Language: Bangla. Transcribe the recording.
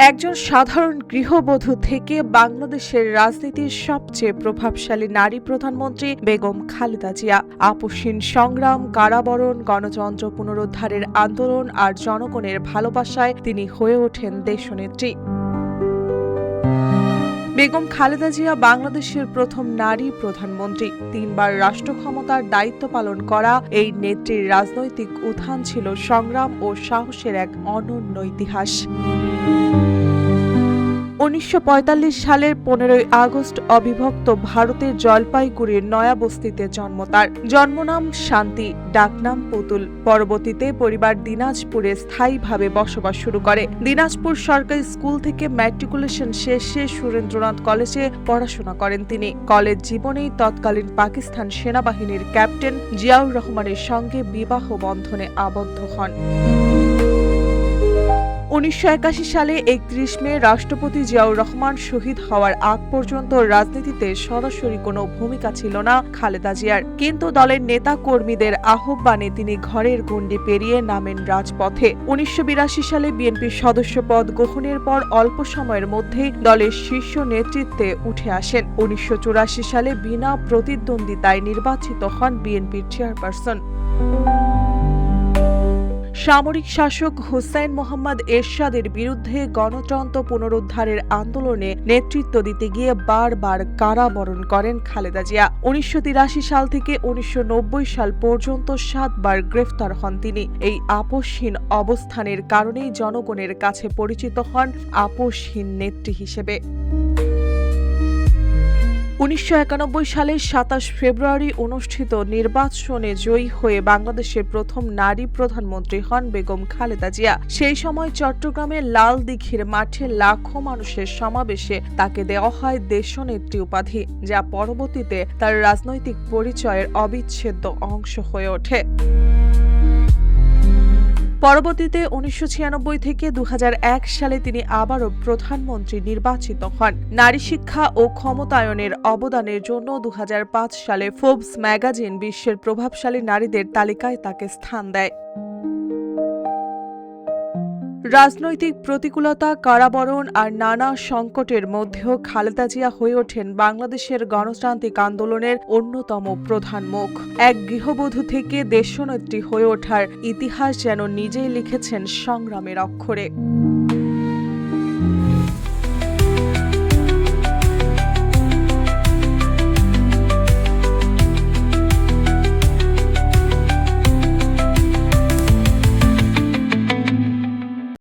একজন সাধারণ গৃহবধূ থেকে বাংলাদেশের রাজনীতির সবচেয়ে প্রভাবশালী নারী প্রধানমন্ত্রী বেগম খালেদা জিয়া। আপসহীন সংগ্রাম, কারাবরণ, গণতন্ত্র পুনরুদ্ধারের আন্দোলন আর জনগণের ভালোবাসায় তিনি হয়ে ওঠেন দেশনেত্রী। বেগম খালেদা জিয়া বাংলাদেশের প্রথম নারী প্রধানমন্ত্রী। ৩ বার রাষ্ট্র ক্ষমতার দায়িত্ব পালন করা এই নেত্রীর রাজনৈতিক উত্থান ছিল সংগ্রাম ও সাহসের এক অনন্য ইতিহাস। ১৯৪৫ সালের ১৫ই আগস্ট অবিভক্ত ভারতের জলপাইগুড়ির নয়াবস্তিতে জন্ম তার। জন্মনাম শান্তি, ডাকনাম পুতুল। পরবর্তীতে পরিবার দিনাজপুরে স্থায়ীভাবে বসবাস শুরু করে। দিনাজপুর সরকারি স্কুল থেকে ম্যাট্রিকুলেশন শেষে সুরেন্দ্রনাথ কলেজে পড়াশোনা করেন তিনি। কলেজ জীবনেই তৎকালীন পাকিস্তান সেনাবাহিনীর ক্যাপ্টেন জিয়াউর রহমানের সঙ্গে বিবাহ বন্ধনে আবদ্ধ হন। ১৯৮১ সালে ৩১ মে রাষ্ট্রপতি জিয়াউর রহমান শহীদ হওয়ার আগ পর্যন্ত রাজনীতিতে সরাসরি কোনো ভূমিকা ছিল না খালেদা জিয়ার। কিন্তু দলের নেতা কর্মীদের আহ্বানে তিনি ঘরের গণ্ডি পেরিয়ে নামেন রাজপথে। ১৯৮২ সালে বিএনপির সদস্য পদ গ্রহণের পর অল্প সময়ের মধ্যেই দলের শীর্ষ নেতৃত্বে উঠে আসেন। ১৯৮৪ সালে বিনা প্রতিদ্বন্দ্বিতায় নির্বাচিত হন বিএনপির চেয়ারপারসন। সামরিক শাসক হুসাইন মোহাম্মদ এরশাদের বিরুদ্ধে গণতন্ত্র পুনরুদ্ধারের আন্দোলনে নেতৃত্ব দিতে গিয়ে বারবার কারাবরণ করেন খালেদা জিয়া। ১৯৮৩ সাল থেকে ১৯৯০ সাল পর্যন্ত ৭ বার গ্রেফতার হন তিনি। এই আপোষহীন অবস্থানের কারণেই জনগণের কাছে পরিচিত হন আপোষহীন নেত্রী হিসেবে। ১৯৯১ সালের ২৭ ফেব্রুয়ারি অনুষ্ঠিত নির্বাচনে জয়ী হয়ে বাংলাদেশের প্রথম নারী প্রধানমন্ত্রী হন বেগম খালেদা জিয়া। সেই সময় চট্টগ্রামের লাল দিঘির মাঠে লাখো মানুষের সমাবেশে তাকে দেওয়া হয় দেশনেত্রী উপাধি, যা পরবর্তীতে তার রাজনৈতিক পরিচয়ের অবিচ্ছেদ্য অংশ হয়ে ওঠে। পরবর্তীতে ১৯৯৬ থেকে ২০০১ সালে তিনি আবারও প্রধানমন্ত্রী নির্বাচিত হন। নারী শিক্ষা ও ক্ষমতায়নের অবদানের জন্য ২০০৫ সালে ফোর্বস ম্যাগাজিন বিশ্বের প্রভাবশালী নারীদের তালিকায় তাকে স্থান দেয়। রাজনৈতিক প্রতিকূলতা, কারাবরণ আর নানা সংকটের মধ্যেও খালেদা জিয়া হয়ে ওঠেন বাংলাদেশের গণতান্ত্রিক আন্দোলনের অন্যতম প্রধান মুখ। এক গৃহবধূ থেকে দেশনেত্রী হয়ে ওঠার ইতিহাস যেন নিজেই লিখেছেন সংগ্রামের অক্ষরে।